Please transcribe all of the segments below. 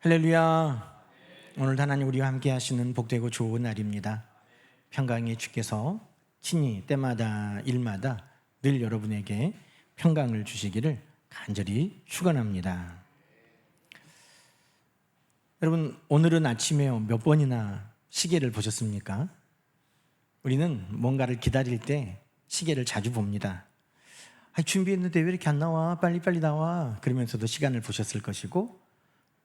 할렐루야. 오늘 하나님 우리와 함께 하시는 복되고 좋은 날입니다. 평강의 주께서 친히 때마다 일마다 늘 여러분에게 평강을 주시기를 간절히 축원합니다. 여러분, 오늘은 아침에 몇 번이나 시계를 보셨습니까? 우리는 뭔가를 기다릴 때 시계를 자주 봅니다. 준비했는데 왜 이렇게 안 나와? 빨리빨리 나와. 그러면서도 시간을 보셨을 것이고,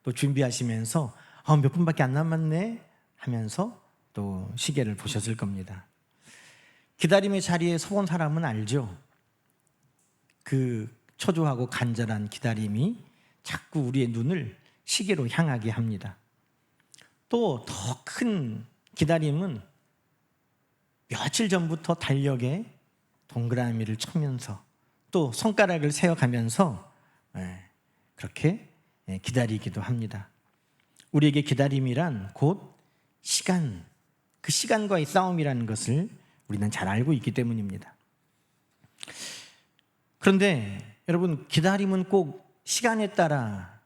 또 준비하시면서 몇 분밖에 안 남았네 하면서 또 시계를 보셨을 겁니다. 기다림의 자리에 서본 사람은 알죠. 그 초조하고 간절한 기다림이 자꾸 우리의 눈을 시계로 향하게 합니다. 또 더 큰 기다림은 며칠 전부터 달력에 동그라미를 쳐면서 또 손가락을 세어가면서 그렇게 기다리기도 합니다. 우리에게 기다림이란 곧 시간, 그 시간과의 싸움이라는 것을 우리는 잘 알고 있기 때문입니다. 그런데 여러분, 기다림은 꼭 시간에 따라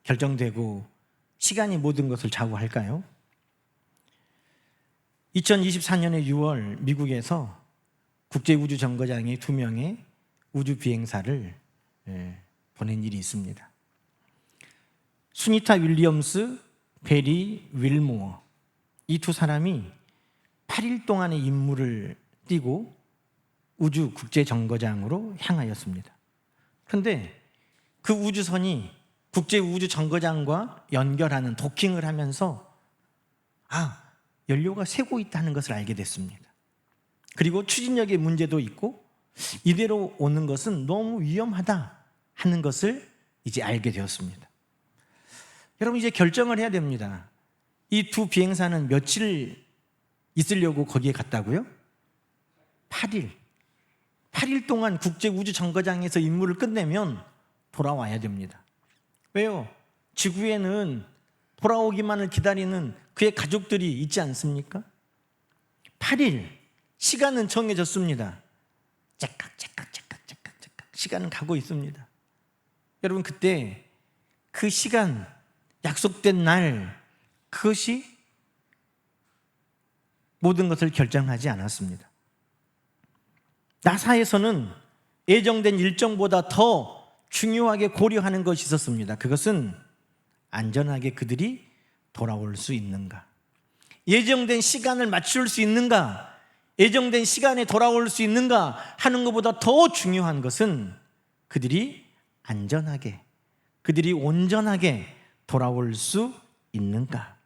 결정되고 시간이 모든 것을 좌우할까요? 2024년의 6월 미국에서 국제우주정거장에 2명의 우주비행사를 보낸 일이 있습니다. 수니타 윌리엄스, 베리 윌모어, 이 두 사람이 8일 동안의 임무를 띠고 우주 국제정거장으로 향하였습니다. 그런데 그 우주선이 국제우주정거장과 연결하는 도킹을 하면서 연료가 새고 있다는 것을 알게 됐습니다. 그리고 추진력의 문제도 있고 이대로 오는 것은 너무 위험하다 하는 것을 이제 알게 되었습니다. 여러분, 이제 결정을 해야 됩니다. 이 두 비행사는 며칠 있으려고 거기에 갔다고요? 8일 동안 국제우주정거장에서 임무를 끝내면 돌아와야 됩니다. 왜요? 지구에는 돌아오기만을 기다리는 그의 가족들이 있지 않습니까? 8일, 시간은 정해졌습니다. 째깍 시간은 가고 있습니다. 여러분, 그때 그 시간, 약속된 날, 그것이 모든 것을 결정하지 않았습니다. 나사에서는 예정된 일정보다 더 중요하게 고려하는 것이 있었습니다. 그것은 안전하게 그들이 돌아올 수 있는가, 예정된 시간을 맞출 수 있는가, 예정된 시간에 돌아올 수 있는가 하는 것보다 더 중요한 것은 그들이 안전하게, 그들이 온전하게 돌아올 수 있는가,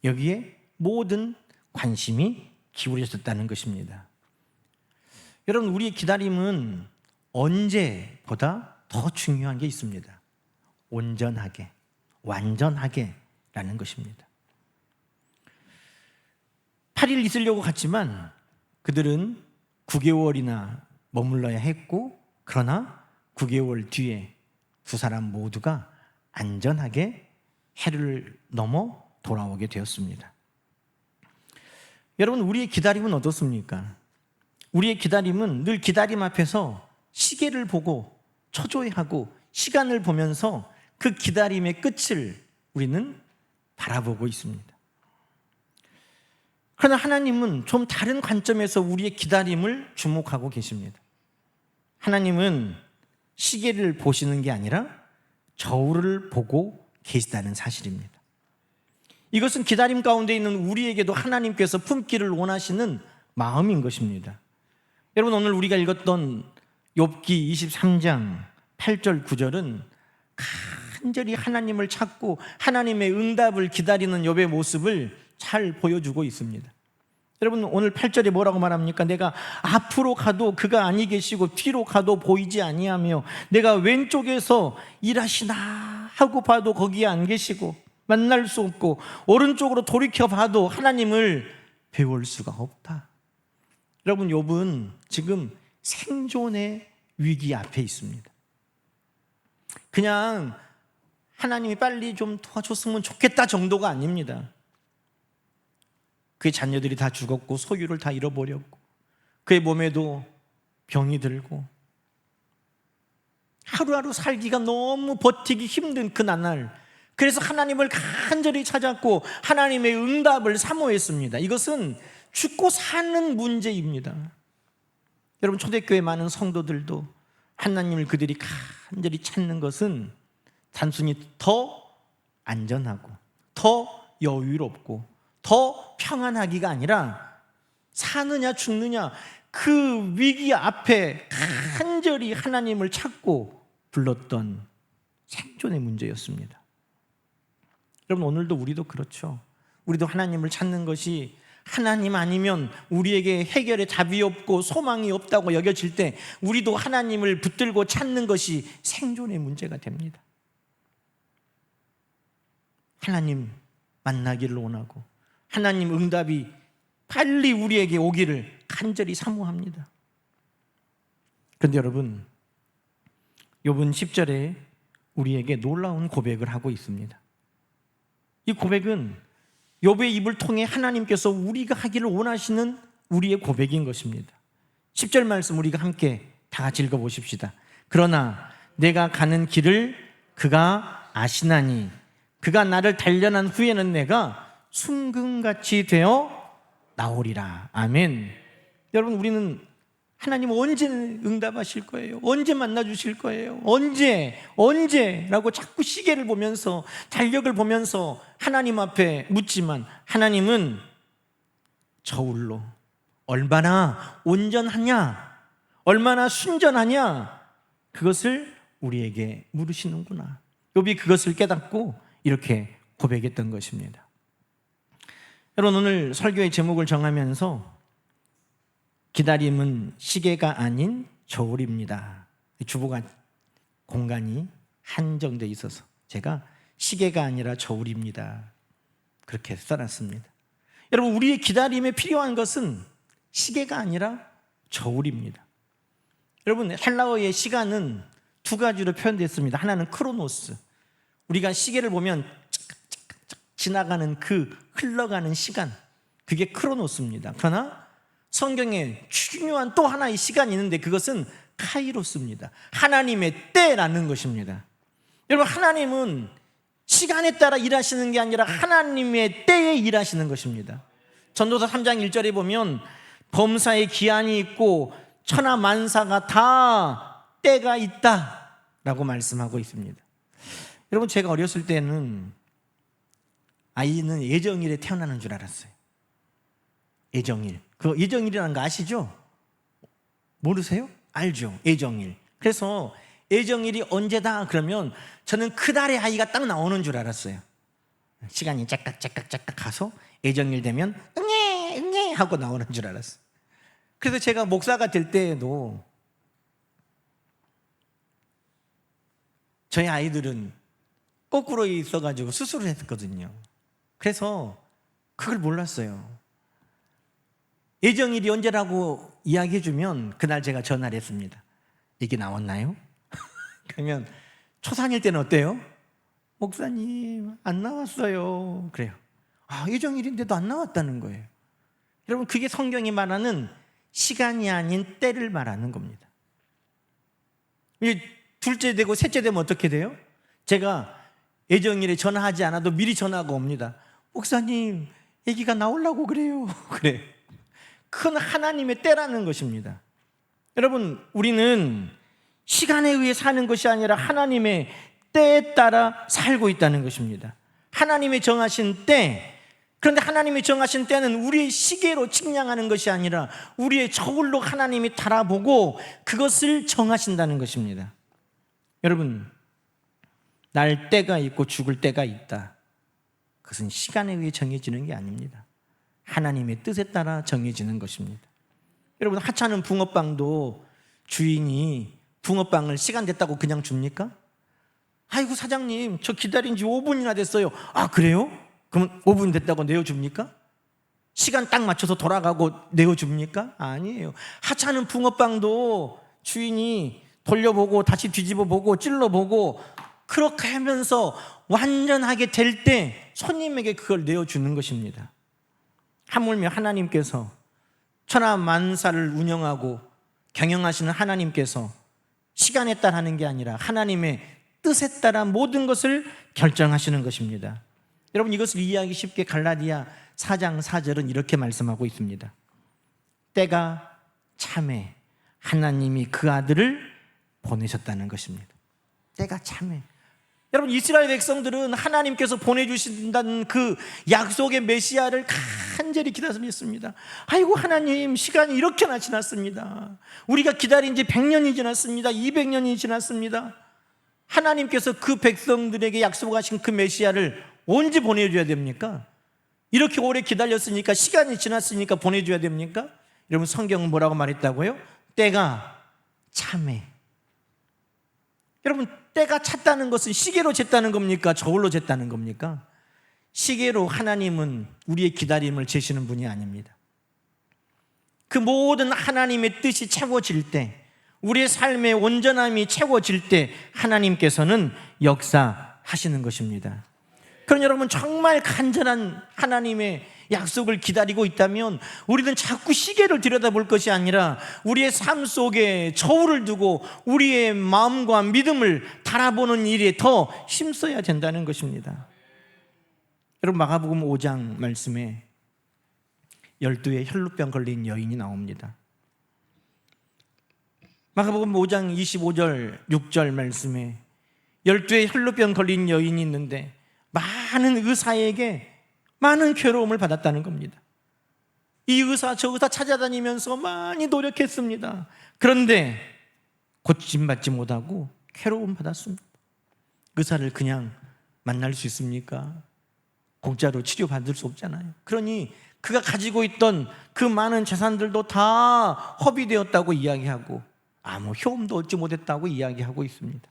여기에 모든 관심이 기울여졌다는 것입니다. 여러분, 우리의 기다림은 언제보다 더 중요한 게 있습니다. 온전하게, 완전하게 라는 것입니다. 8일 있으려고 갔지만 그들은 9개월이나 머물러야 했고, 그러나 9개월 뒤에 두 사람 모두가 안전하게 해를 넘어 돌아오게 되었습니다. 여러분, 우리의 기다림은 어떻습니까? 우리의 기다림은 늘 기다림 앞에서 시계를 보고 초조해하고 시간을 보면서 그 기다림의 끝을 우리는 바라보고 있습니다. 그러나 하나님은 좀 다른 관점에서 우리의 기다림을 주목하고 계십니다. 하나님은 시계를 보시는 게 아니라 저울을 보고 계시다는 사실입니다. 이것은 기다림 가운데 있는 우리에게도 하나님께서 품기를 원하시는 마음인 것입니다. 여러분, 오늘 우리가 읽었던 욥기 23장 8절 9절은 간절히 하나님을 찾고 하나님의 응답을 기다리는 욥의 모습을 잘 보여주고 있습니다. 여러분, 오늘 8절에 뭐라고 말합니까? 내가 앞으로 가도 그가 아니 계시고 뒤로 가도 보이지 아니하며 내가 왼쪽에서 일하시나 하고 봐도 거기에 안 계시고 만날 수 없고 오른쪽으로 돌이켜 봐도 하나님을 배울 수가 없다. 여러분, 욥은 지금 생존의 위기 앞에 있습니다. 그냥 하나님이 빨리 좀 도와줬으면 좋겠다 정도가 아닙니다. 그의 자녀들이 다 죽었고 소유를 다 잃어버렸고 그의 몸에도 병이 들고 하루하루 살기가 너무 버티기 힘든 그 나날, 그래서 하나님을 간절히 찾았고 하나님의 응답을 사모했습니다. 이것은 죽고 사는 문제입니다. 여러분, 초대교회 많은 성도들도 하나님을 그들이 간절히 찾는 것은 단순히 더 안전하고 더 여유롭고 더 평안하기가 아니라 사느냐 죽느냐 그 위기 앞에 간절히 하나님을 찾고 불렀던 생존의 문제였습니다. 여러분, 오늘도 우리도 그렇죠. 우리도 하나님을 찾는 것이 하나님 아니면 우리에게 해결의 답이 없고 소망이 없다고 여겨질 때 우리도 하나님을 붙들고 찾는 것이 생존의 문제가 됩니다. 하나님 만나기를 원하고 하나님 응답이 빨리 우리에게 오기를 간절히 사모합니다. 그런데 여러분, 욥은 10절에 우리에게 놀라운 고백을 하고 있습니다. 이 고백은 욥의 입을 통해 하나님께서 우리가 하기를 원하시는 우리의 고백인 것입니다. 10절 말씀 우리가 함께 다 같이 읽어보십시다. 그러나 내가 가는 길을 그가 아시나니 그가 나를 단련한 후에는 내가 순금같이 되어 나오리라. 아멘. 여러분, 우리는 하나님 언제 응답하실 거예요? 언제 만나주실 거예요? 언제라고 자꾸 시계를 보면서 달력을 보면서 하나님 앞에 묻지만 하나님은 저울로 얼마나 온전하냐, 얼마나 순전하냐, 그것을 우리에게 물으시는구나. 욥이 그것을 깨닫고 이렇게 고백했던 것입니다. 여러분, 오늘 설교의 제목을 정하면서 기다림은 시계가 아닌 저울입니다. 주보가 공간이 한정되어 있어서 제가 시계가 아니라 저울입니다, 그렇게 써놨습니다. 여러분, 우리의 기다림에 필요한 것은 시계가 아니라 저울입니다. 여러분, 헬라어의 시간은 두 가지로 표현됐습니다. 하나는 크로노스, 우리가 시계를 보면 지나가는 그 흘러가는 시간, 그게 크로노스입니다. 그러나 성경에 중요한 또 하나의 시간이 있는데 그것은 카이로스입니다. 하나님의 때라는 것입니다. 여러분, 하나님은 시간에 따라 일하시는 게 아니라 하나님의 때에 일하시는 것입니다. 전도서 3장 1절에 보면 범사에 기한이 있고 천하 만사가 다 때가 있다라고 말씀하고 있습니다. 여러분, 제가 어렸을 때는 아이는 예정일에 태어나는 줄 알았어요. 예정일. 그 예정일이라는 거 아시죠? 모르세요? 알죠? 예정일. 그래서 예정일이 언제다 그러면 저는 그달의 아이가 딱 나오는 줄 알았어요. 시간이 짝깍 가서 예정일 되면 응애 하고 나오는 줄 알았어요. 그래서 제가 목사가 될 때에도 저희 아이들은 거꾸로 있어가지고 수술을 했거든요. 그래서 그걸 몰랐어요. 예정일이 언제라고 이야기해주면 그날 제가 전화를 했습니다. 이게 나왔나요? 그러면 초산일 때는 어때요? 목사님, 안 나왔어요. 그래요. 예정일인데도 안 나왔다는 거예요. 여러분, 그게 성경이 말하는 시간이 아닌 때를 말하는 겁니다. 둘째 되고 셋째 되면 어떻게 돼요? 제가 예정일에 전화하지 않아도 미리 전화가 옵니다. 목사님, 아기가 나오려고 그래요. 그래. 큰 하나님의 때라는 것입니다. 여러분, 우리는 시간에 의해 사는 것이 아니라 하나님의 때에 따라 살고 있다는 것입니다. 하나님의 정하신 때, 그런데 하나님이 정하신 때는 우리의 시계로 측량하는 것이 아니라 우리의 저울로 하나님이 달아보고 그것을 정하신다는 것입니다. 여러분, 날 때가 있고 죽을 때가 있다. 그것은 시간에 의해 정해지는 게 아닙니다. 하나님의 뜻에 따라 정해지는 것입니다. 여러분, 하찮은 붕어빵도 주인이 붕어빵을 시간 됐다고 그냥 줍니까? 아이고 사장님, 저 기다린 지 5분이나 됐어요. 그래요? 그럼 5분 됐다고 내어줍니까? 시간 딱 맞춰서 돌아가고 내어줍니까? 아니에요. 하찮은 붕어빵도 주인이 돌려보고 다시 뒤집어보고 찔러보고 그렇게 하면서 완전하게 될 때 손님에게 그걸 내어주는 것입니다. 하물며 하나님께서 천하 만사를 운영하고 경영하시는 하나님께서 시간에 따라 하는 게 아니라 하나님의 뜻에 따라 모든 것을 결정하시는 것입니다. 여러분, 이것을 이해하기 쉽게 갈라디아 4장 4절은 이렇게 말씀하고 있습니다. 때가 참에 하나님이 그 아들을 보내셨다는 것입니다. 때가 참에. 여러분, 이스라엘 백성들은 하나님께서 보내주신다는 그 약속의 메시아를 간절히 기다렸습니다. 아이고, 하나님, 시간이 이렇게나 지났습니다. 우리가 기다린 지 100년이 지났습니다. 200년이 지났습니다. 하나님께서 그 백성들에게 약속하신 그 메시아를 언제 보내줘야 됩니까? 이렇게 오래 기다렸으니까, 시간이 지났으니까 보내줘야 됩니까? 여러분, 성경은 뭐라고 말했다고요? 때가 참에. 여러분, 때가 찼다는 것은 시계로 쟀다는 겁니까? 저울로 쟀다는 겁니까? 시계로 하나님은 우리의 기다림을 재시는 분이 아닙니다. 그 모든 하나님의 뜻이 채워질 때, 우리의 삶의 온전함이 채워질 때 하나님께서는 역사하시는 것입니다. 그럼 여러분, 정말 간절한 하나님의 약속을 기다리고 있다면 우리는 자꾸 시계를 들여다볼 것이 아니라 우리의 삶 속에 저울을 두고 우리의 마음과 믿음을 달아보는 일에 더 힘써야 된다는 것입니다. 여러분, 마가복음 5장 말씀에 12의 혈루병 걸린 여인이 나옵니다. 마가복음 5장 25절 6절 말씀에 12의 혈루병 걸린 여인이 있는데 많은 의사에게 많은 괴로움을 받았다는 겁니다. 이 의사 저 의사 찾아다니면서 많이 노력했습니다. 그런데 고침받지 못하고 괴로움 받았습니다. 의사를 그냥 만날 수 있습니까? 공짜로 치료받을 수 없잖아요. 그러니 그가 가지고 있던 그 많은 재산들도 다 허비되었다고 이야기하고 아무 효험도 얻지 못했다고 이야기하고 있습니다.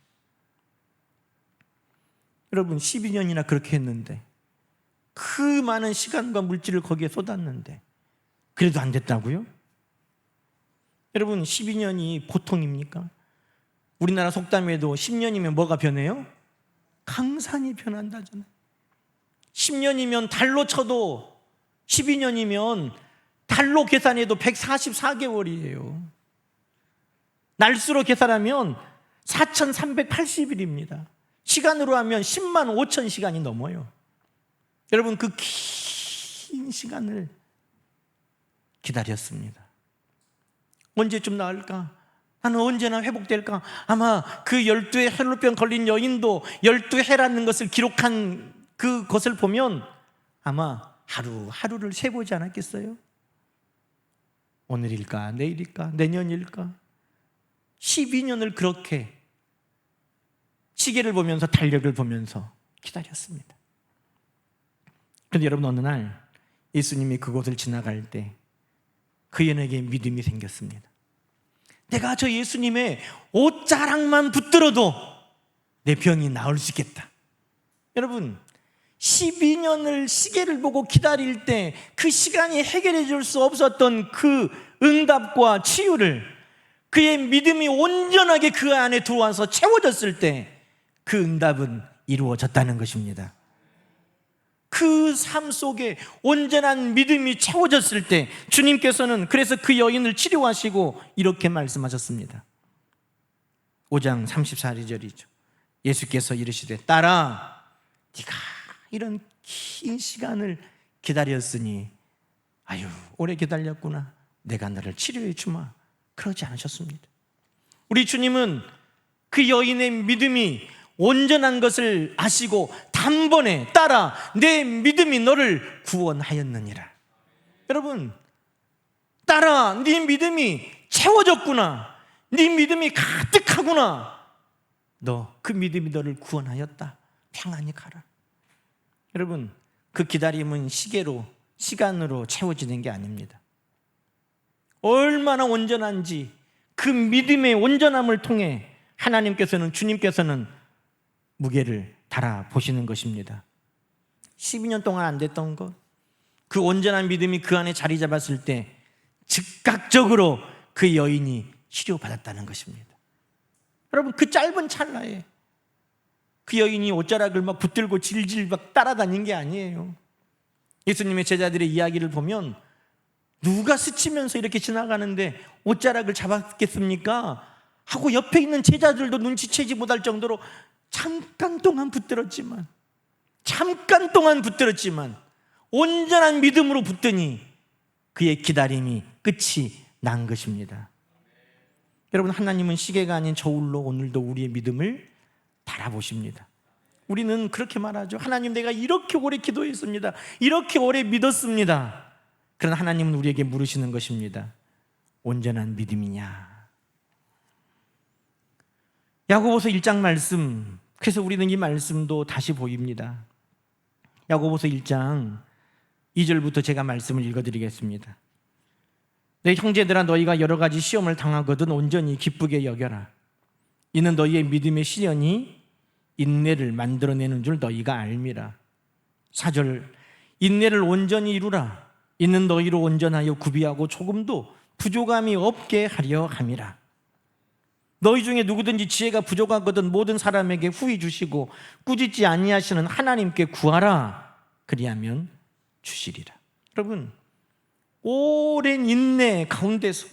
여러분, 12년이나 그렇게 했는데, 그 많은 시간과 물질을 거기에 쏟았는데 그래도 안 됐다고요? 여러분, 12년이 보통입니까? 우리나라 속담에도 10년이면 뭐가 변해요? 강산이 변한다잖아요. 10년이면 달로 쳐도 12년이면 달로 계산해도 144개월이에요. 날수로 계산하면 4380일입니다. 시간으로 하면 10만 5천 시간이 넘어요. 여러분, 그 긴 시간을 기다렸습니다. 언제쯤 나을까? 나는 언제나 회복될까? 아마 그 12해 혈루병 걸린 여인도 12해라는 것을 기록한 그것을 보면 아마 하루하루를 세보지 않았겠어요? 오늘일까? 내일일까? 내년일까? 12년을 그렇게 시계를 보면서 달력을 보면서 기다렸습니다. 그런데 여러분, 어느 날 예수님이 그곳을 지나갈 때 그 여인에게 믿음이 생겼습니다. 내가 저 예수님의 옷자락만 붙들어도 내 병이 나을 수 있겠다. 여러분, 12년을 시계를 보고 기다릴 때 그 시간이 해결해 줄 수 없었던 그 응답과 치유를 그의 믿음이 온전하게 그 안에 들어와서 채워졌을 때 그 응답은 이루어졌다는 것입니다. 그 삶 속에 온전한 믿음이 채워졌을 때 주님께서는 그래서 그 여인을 치료하시고 이렇게 말씀하셨습니다. 5장 34절이죠. 예수께서 이르시되 딸아, 네가 이런 긴 시간을 기다렸으니 아유, 오래 기다렸구나. 내가 너를 치료해 주마. 그러지 않으셨습니다. 우리 주님은 그 여인의 믿음이 온전한 것을 아시고 단번에 따라 내 믿음이 너를 구원하였느니라. 여러분, 따라 네 믿음이 채워졌구나. 네 믿음이 가득하구나. 너 그 믿음이 너를 구원하였다. 평안히 가라. 여러분, 그 기다림은 시간으로 채워지는 게 아닙니다. 얼마나 온전한지 그 믿음의 온전함을 통해 하나님께서는, 주님께서는 무게를 달아보시는 것입니다. 12년 동안 안 됐던 것, 그 온전한 믿음이 그 안에 자리 잡았을 때 즉각적으로 그 여인이 치료받았다는 것입니다. 여러분, 그 짧은 찰나에 그 여인이 옷자락을 막 붙들고 질질 막 따라다닌 게 아니에요. 예수님의 제자들의 이야기를 보면 누가 스치면서 이렇게 지나가는데 옷자락을 잡았겠습니까? 하고 옆에 있는 제자들도 눈치채지 못할 정도로 잠깐 동안 붙들었지만 온전한 믿음으로 붙더니 그의 기다림이 끝이 난 것입니다. 여러분, 하나님은 시계가 아닌 저울로 오늘도 우리의 믿음을 달아보십니다. 우리는 그렇게 말하죠. 하나님, 내가 이렇게 오래 기도했습니다. 이렇게 오래 믿었습니다. 그러나 하나님은 우리에게 물으시는 것입니다. 온전한 믿음이냐? 야고보서 1장 말씀, 그래서 우리는 이 말씀도 다시 보입니다. 야고보서 1장 2절부터 제가 말씀을 읽어드리겠습니다. 내 형제들아, 너희가 여러 가지 시험을 당하거든 온전히 기쁘게 여겨라. 이는 너희의 믿음의 시련이 인내를 만들어내는 줄 너희가 알미라. 4절, 인내를 온전히 이루라. 이는 너희로 온전하여 구비하고 조금도 부족함이 없게 하려 함이라. 너희 중에 누구든지 지혜가 부족하거든 모든 사람에게 후히 주시고 꾸짖지 아니하시는 하나님께 구하라. 그리하면 주시리라. 여러분, 오랜 인내 가운데서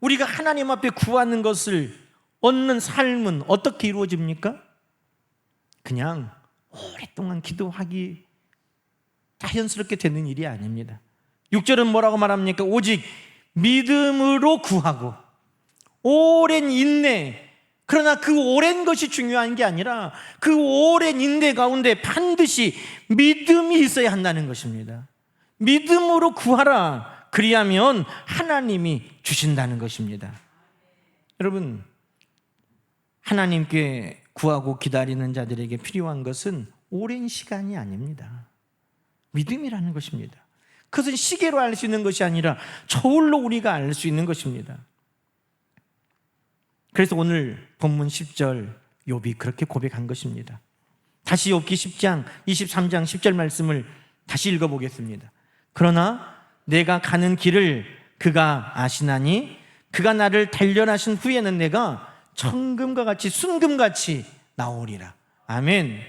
우리가 하나님 앞에 구하는 것을 얻는 삶은 어떻게 이루어집니까? 그냥 오랫동안 기도하기 자연스럽게 되는 일이 아닙니다. 6절은 뭐라고 말합니까? 오직 믿음으로 구하고 오랜 인내, 그러나 그 오랜 것이 중요한 게 아니라 그 오랜 인내 가운데 반드시 믿음이 있어야 한다는 것입니다. 믿음으로 구하라. 그리하면 하나님이 주신다는 것입니다. 여러분, 하나님께 구하고 기다리는 자들에게 필요한 것은 오랜 시간이 아닙니다. 믿음이라는 것입니다. 그것은 시계로 알 수 있는 것이 아니라 저울로 우리가 알 수 있는 것입니다. 그래서 오늘 본문 10절 욥이 그렇게 고백한 것입니다. 다시 욥기 10장 23장 10절 말씀을 다시 읽어보겠습니다. 그러나 내가 가는 길을 그가 아시나니 그가 나를 단련하신 후에는 내가 청금과 같이 순금같이 나오리라. 아멘.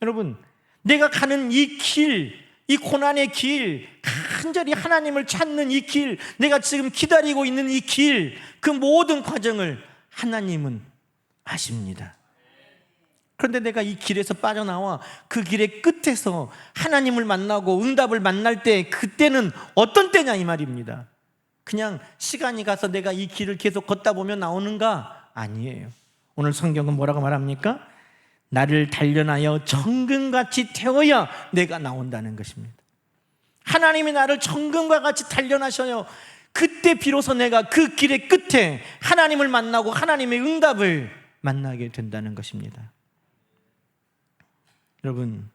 여러분, 내가 가는 이 길, 이 고난의 길, 간절히 하나님을 찾는 이 길, 내가 지금 기다리고 있는 이 길, 그 모든 과정을 하나님은 아십니다. 그런데 내가 이 길에서 빠져나와 그 길의 끝에서 하나님을 만나고 응답을 만날 때, 그때는 어떤 때냐 이 말입니다. 그냥 시간이 가서 내가 이 길을 계속 걷다 보면 나오는가? 아니에요. 오늘 성경은 뭐라고 말합니까? 나를 단련하여 정금같이 태워야 내가 나온다는 것입니다. 하나님이 나를 정금과 같이 단련하셔요. 그때 비로소 내가 그 길의 끝에 하나님을 만나고 하나님의 응답을 만나게 된다는 것입니다. 여러분,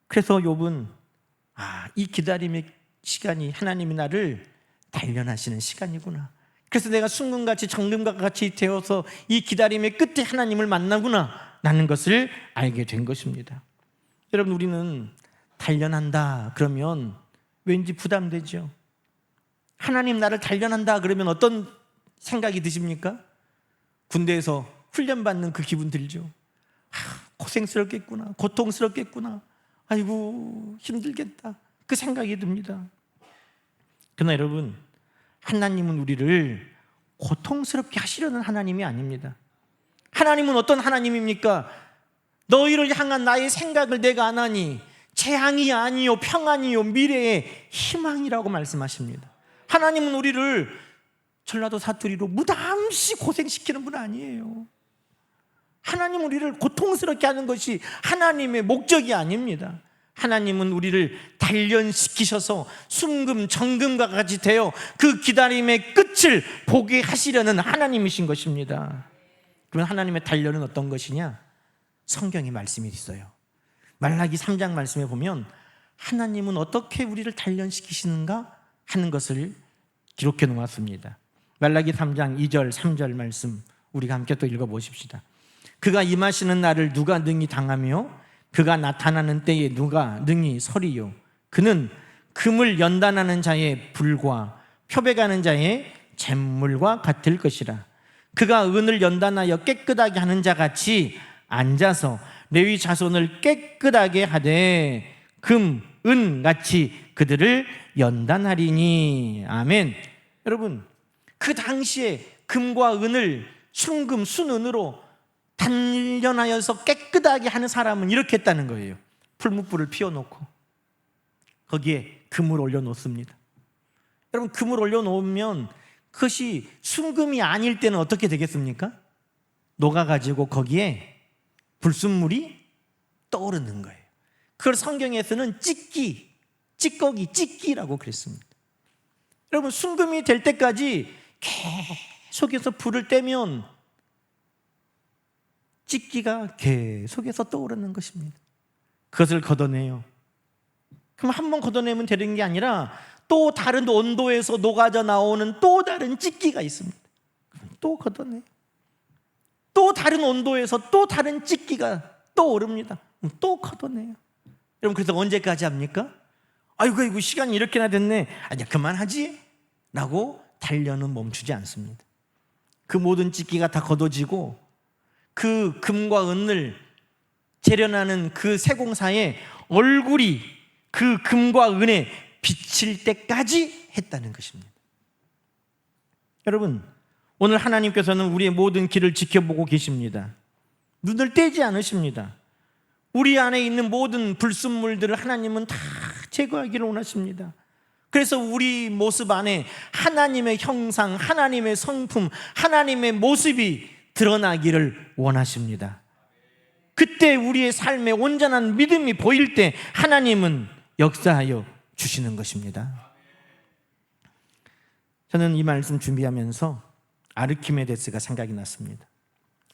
그래서 욥은 이 기다림의 시간이 하나님이 나를 단련하시는 시간이구나. 그래서 내가 순금같이 정금과 같이 되어서 이 기다림의 끝에 하나님을 만나구나 라는 것을 알게 된 것입니다. 여러분, 우리는 단련한다 그러면 왠지 부담되죠. 하나님 나를 단련한다 그러면 어떤 생각이 드십니까? 군대에서 훈련받는 그 기분 들죠. 고생스럽겠구나, 고통스럽겠구나, 아이고 힘들겠다, 그 생각이 듭니다. 그러나 여러분, 하나님은 우리를 고통스럽게 하시려는 하나님이 아닙니다. 하나님은 어떤 하나님입니까? 너희를 향한 나의 생각을 내가 안 하니 재앙이 아니요 평안이요 미래의 희망이라고 말씀하십니다. 하나님은 우리를 전라도 사투리로 무담시 고생시키는 분 아니에요. 하나님은 우리를 고통스럽게 하는 것이 하나님의 목적이 아닙니다. 하나님은 우리를 단련시키셔서 순금 정금과 같이 되어 그 기다림의 끝을 보게 하시려는 하나님이신 것입니다. 그러면 하나님의 단련은 어떤 것이냐? 성경에 말씀이 있어요. 말라기 3장 말씀에 보면 하나님은 어떻게 우리를 단련시키시는가 하는 것을 기록해 놓았습니다. 말라기 3장 2절 3절 말씀 우리가 함께 또 읽어보십시다. 그가 임하시는 날을 누가 능히 당하며 그가 나타나는 때에 누가 능히 서리요. 그는 금을 연단하는 자의 불과 표백하는 자의 잿물과 같을 것이라. 그가 은을 연단하여 깨끗하게 하는 자 같이 앉아서 레위 자손을 깨끗하게 하되 금, 은 같이 그들을 연단하리니. 아멘. 여러분, 그 당시에 금과 은을 순금, 순은으로 단련하여서 깨끗하게 하는 사람은 이렇게 했다는 거예요. 풀무불을 피워놓고 거기에 금을 올려놓습니다. 여러분, 금을 올려놓으면 그것이 순금이 아닐 때는 어떻게 되겠습니까? 녹아가지고 거기에 불순물이 떠오르는 거예요. 그걸 성경에서는 찌꺼기, 찌끼라고 그랬습니다. 여러분, 순금이 될 때까지 계속해서 불을 떼면 찌끼가 계속해서 떠오르는 것입니다. 그것을 걷어내요. 그럼 한 번 걷어내면 되는 게 아니라 또 다른 온도에서 녹아져 나오는 또 다른 찌끼가 있습니다. 또 걷어내요. 또 다른 온도에서 또 다른 찌끼가 또 오릅니다. 또 걷어내요. 여러분, 그래서 언제까지 합니까? 아이고 시간이 이렇게나 됐네. 아니야, 그만하지 라고 단련은 멈추지 않습니다. 그 모든 찌끼가 다 걷어지고 그 금과 은을 재련하는 그 세공사의 얼굴이 그 금과 은에 비칠 때까지 했다는 것입니다. 여러분, 오늘 하나님께서는 우리의 모든 길을 지켜보고 계십니다. 눈을 떼지 않으십니다. 우리 안에 있는 모든 불순물들을 하나님은 다 제거하기를 원하십니다. 그래서 우리 모습 안에 하나님의 형상, 하나님의 성품, 하나님의 모습이 드러나기를 원하십니다. 그때 우리의 삶에 온전한 믿음이 보일 때 하나님은 역사하여 주시는 것입니다. 저는 이 말씀 준비하면서 아르키메데스가 생각이 났습니다.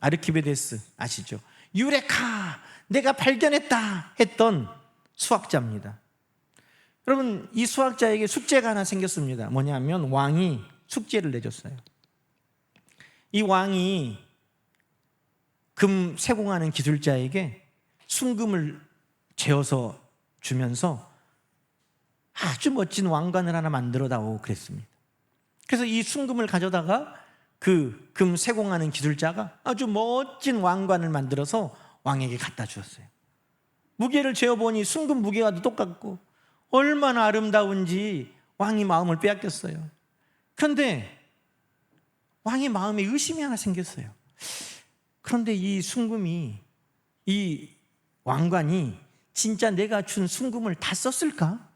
아르키메데스 아시죠? 유레카, 내가 발견했다 했던 수학자입니다. 여러분, 이 수학자에게 숙제가 하나 생겼습니다. 뭐냐면 왕이 숙제를 내줬어요. 이 왕이 금 세공하는 기술자에게 순금을 재어서 주면서 아주 멋진 왕관을 하나 만들어 다오 그랬습니다. 그래서 이 순금을 가져다가 그 금 세공하는 기술자가 아주 멋진 왕관을 만들어서 왕에게 갖다 주었어요. 무게를 재어보니 순금 무게와도 똑같고 얼마나 아름다운지 왕이 마음을 빼앗겼어요. 그런데 왕의 마음에 의심이 하나 생겼어요. 그런데 이 순금이, 이 왕관이 진짜 내가 준 순금을 다 썼을까?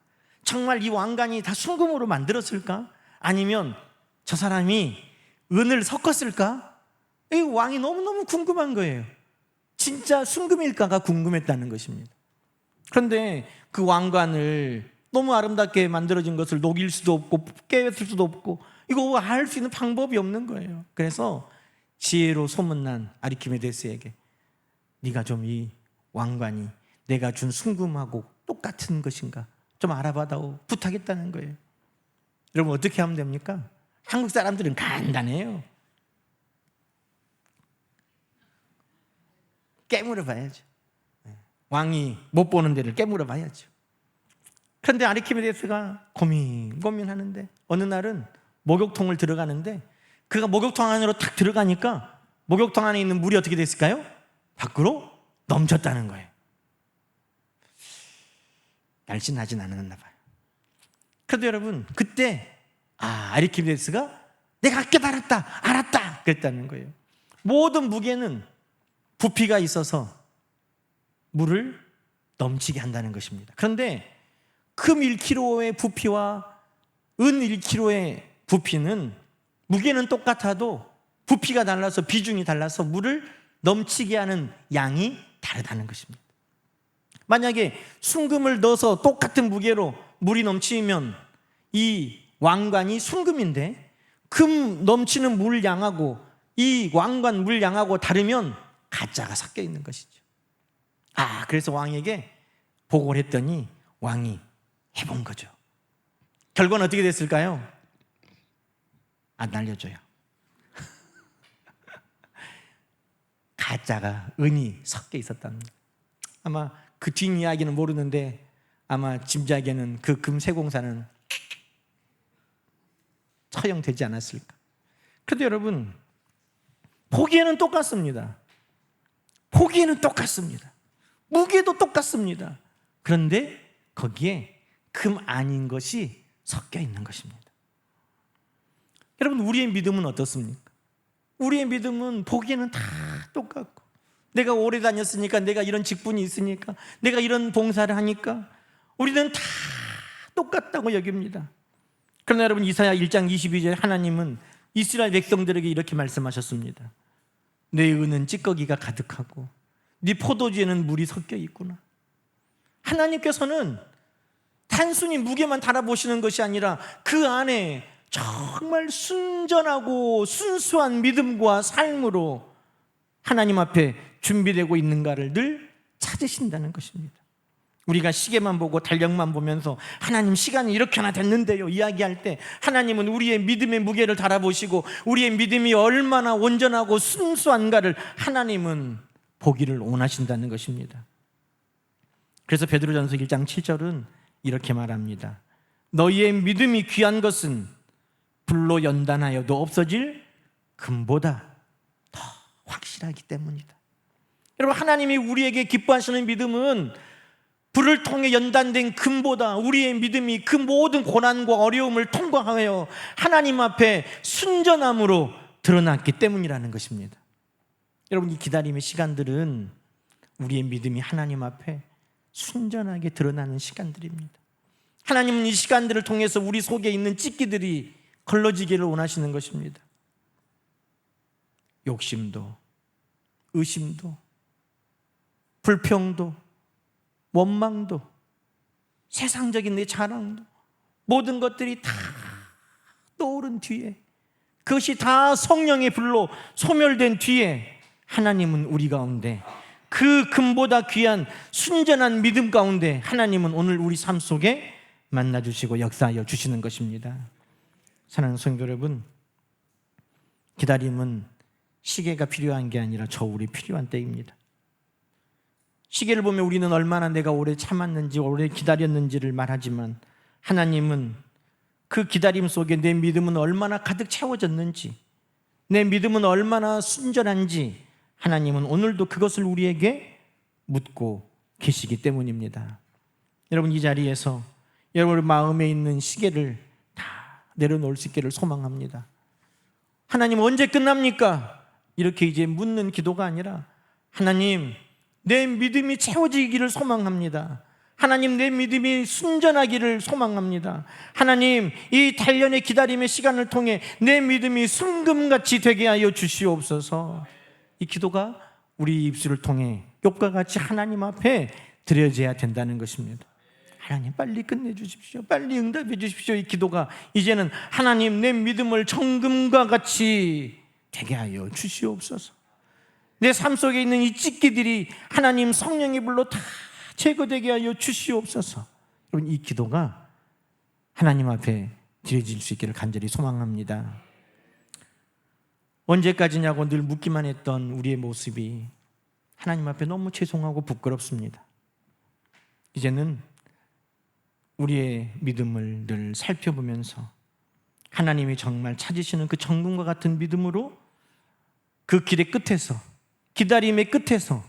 정말 이 왕관이 다 순금으로 만들었을까? 아니면 저 사람이 은을 섞었을까? 이 왕이 너무너무 궁금한 거예요. 진짜 순금일까가 궁금했다는 것입니다. 그런데 그 왕관을 너무 아름답게 만들어진 것을 녹일 수도 없고 깨울 수도 없고 이거 알 수 있는 방법이 없는 거예요. 그래서 지혜로 소문난 아르키메데스에게 네가 좀 이 왕관이 내가 준 순금하고 똑같은 것인가 좀 알아봐다오 부탁했다는 거예요. 여러분, 어떻게 하면 됩니까? 한국 사람들은 간단해요. 깨물어 봐야죠. 왕이 못 보는 데를 깨물어 봐야죠. 그런데 아르키메데스가 고민하는데 어느 날은 목욕통을 들어가는데 그가 목욕통 안으로 탁 들어가니까 목욕통 안에 있는 물이 어떻게 됐을까요? 밖으로 넘쳤다는 거예요. 날씬하진 않았나 봐요. 그런데 여러분, 그때 아르키메데스가 내가 깨달았다, 알았다 그랬다는 거예요. 모든 무게는 부피가 있어서 물을 넘치게 한다는 것입니다. 그런데 금 1kg의 부피와 은 1kg의 부피는 무게는 똑같아도 부피가 달라서 비중이 달라서 물을 넘치게 하는 양이 다르다는 것입니다. 만약에 순금을 넣어서 똑같은 무게로 물이 넘치면 이 왕관이 순금인데 금 넘치는 물 양하고 이 왕관 물 양하고 다르면 가짜가 섞여 있는 것이죠. 그래서 왕에게 보고를 했더니 왕이 해본 거죠. 결과는 어떻게 됐을까요? 안 알려줘요. 가짜가 은이 섞여 있었답니다. 아마 그 뒷이야기는 모르는데 아마 짐작에는 그 금세공사는 처형되지 않았을까. 그런데 여러분, 보기에는 똑같습니다. 보기에는 똑같습니다. 무게도 똑같습니다. 그런데 거기에 금 아닌 것이 섞여 있는 것입니다. 여러분, 우리의 믿음은 어떻습니까? 우리의 믿음은 보기에는 다 똑같고 내가 오래 다녔으니까, 내가 이런 직분이 있으니까, 내가 이런 봉사를 하니까 우리는 다 똑같다고 여깁니다. 그러나 여러분, 이사야 1장 22절에 하나님은 이스라엘 백성들에게 이렇게 말씀하셨습니다. 내 은은 찌꺼기가 가득하고 네 포도주에는 물이 섞여 있구나. 하나님께서는 단순히 무게만 달아보시는 것이 아니라 그 안에 정말 순전하고 순수한 믿음과 삶으로 하나님 앞에 준비되고 있는가를 늘 찾으신다는 것입니다. 우리가 시계만 보고 달력만 보면서 하나님 시간이 이렇게나 됐는데요 이야기할 때, 하나님은 우리의 믿음의 무게를 달아보시고 우리의 믿음이 얼마나 온전하고 순수한가를 하나님은 보기를 원하신다는 것입니다. 그래서 베드로전서 1장 7절은 이렇게 말합니다. 너희의 믿음이 귀한 것은 불로 연단하여도 없어질 금보다 더 확실하기 때문이다. 여러분, 하나님이 우리에게 기뻐하시는 믿음은 불을 통해 연단된 금보다 우리의 믿음이 그 모든 고난과 어려움을 통과하여 하나님 앞에 순전함으로 드러났기 때문이라는 것입니다. 여러분, 이 기다림의 시간들은 우리의 믿음이 하나님 앞에 순전하게 드러나는 시간들입니다. 하나님은 이 시간들을 통해서 우리 속에 있는 찢기들이 걸러지기를 원하시는 것입니다. 욕심도, 의심도, 불평도, 원망도, 세상적인 내 자랑도, 모든 것들이 다 떠오른 뒤에, 그것이 다 성령의 불로 소멸된 뒤에 하나님은 우리 가운데 그 금보다 귀한 순전한 믿음 가운데 하나님은 오늘 우리 삶 속에 만나주시고 역사하여 주시는 것입니다. 사랑하는 성도 여러분, 기다림은 시계가 필요한 게 아니라 저울이 필요한 때입니다. 시계를 보면 우리는 얼마나 내가 오래 참았는지, 오래 기다렸는지를 말하지만 하나님은 그 기다림 속에 내 믿음은 얼마나 가득 채워졌는지, 내 믿음은 얼마나 순전한지 하나님은 오늘도 그것을 우리에게 묻고 계시기 때문입니다. 여러분, 이 자리에서 여러분 마음에 있는 시계를 다 내려놓을 수 있기를 소망합니다. 하나님, 언제 끝납니까? 이렇게 이제 묻는 기도가 아니라, 하나님, 내 믿음이 채워지기를 소망합니다. 하나님, 내 믿음이 순전하기를 소망합니다. 하나님, 이 단련의 기다림의 시간을 통해 내 믿음이 순금같이 되게 하여 주시옵소서. 이 기도가 우리 입술을 통해 욥과 같이 하나님 앞에 드려져야 된다는 것입니다. 하나님, 빨리 끝내주십시오. 빨리 응답해 주십시오. 이 기도가 이제는 하나님, 내 믿음을 정금과 같이 되게 하여 주시옵소서. 내 삶 속에 있는 이 찢기들이 하나님 성령의 불로 다 제거되게 하여 주시옵소서. 여러분, 이 기도가 하나님 앞에 드려질 수 있기를 간절히 소망합니다. 언제까지냐고 늘 묻기만 했던 우리의 모습이 하나님 앞에 너무 죄송하고 부끄럽습니다. 이제는 우리의 믿음을 늘 살펴보면서 하나님이 정말 찾으시는 그 정금과 같은 믿음으로 그 길의 끝에서, 기다림의 끝에서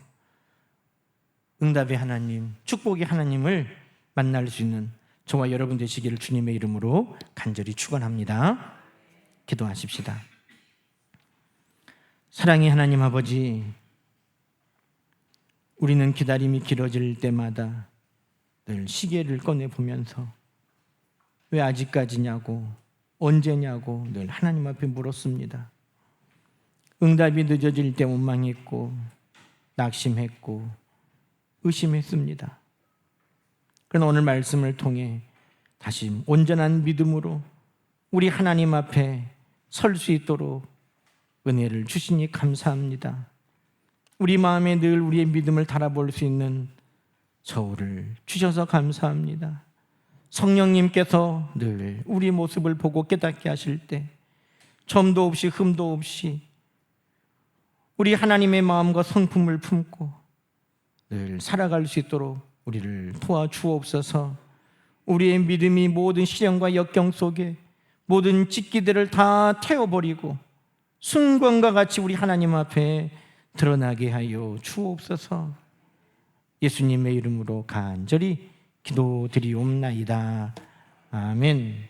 응답의 하나님, 축복의 하나님을 만날 수 있는 저와 여러분 되시기를 주님의 이름으로 간절히 축원합니다. 기도하십시다. 사랑의 하나님 아버지, 우리는 기다림이 길어질 때마다 늘 시계를 꺼내보면서 왜 아직까지냐고, 언제냐고 늘 하나님 앞에 물었습니다. 응답이 늦어질 때 원망했고 낙심했고 의심했습니다. 그러나 오늘 말씀을 통해 다시 온전한 믿음으로 우리 하나님 앞에 설 수 있도록 은혜를 주시니 감사합니다. 우리 마음에 늘 우리의 믿음을 달아볼 수 있는 저울을 주셔서 감사합니다. 성령님께서 늘 우리 모습을 보고 깨닫게 하실 때 점도 없이 흠도 없이 우리 하나님의 마음과 성품을 품고 늘 살아갈 수 있도록 우리를 도와주옵소서. 우리의 믿음이 모든 시련과 역경 속에 모든 찢기들을 다 태워버리고 순간과 같이 우리 하나님 앞에 드러나게 하여 주옵소서. 예수님의 이름으로 간절히 기도드리옵나이다. 아멘.